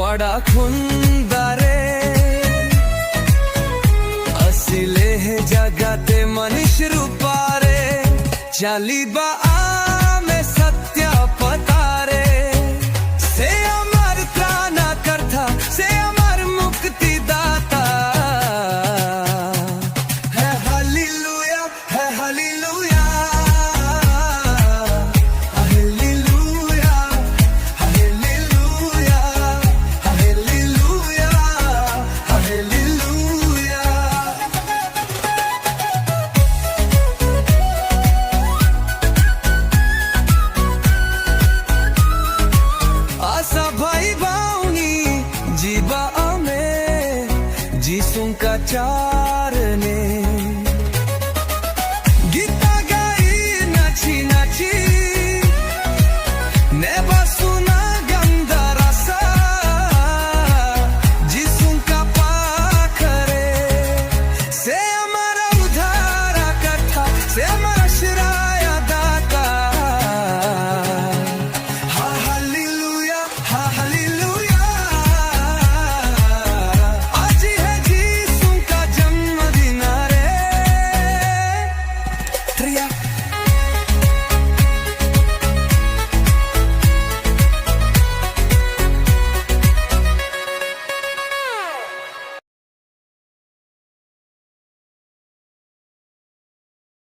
वाडा खुंदारे असले हे जगाते मनुष्य रूपारे चालीबा आमे सत्य पतारे से अमर त्राना करता से अमर मुक्ति दाता है हालेलुया है hallelujah hallelujah hallelujah hallelujah hallelujah आसा भाई बावनी जीवा आमे जिसूं का चा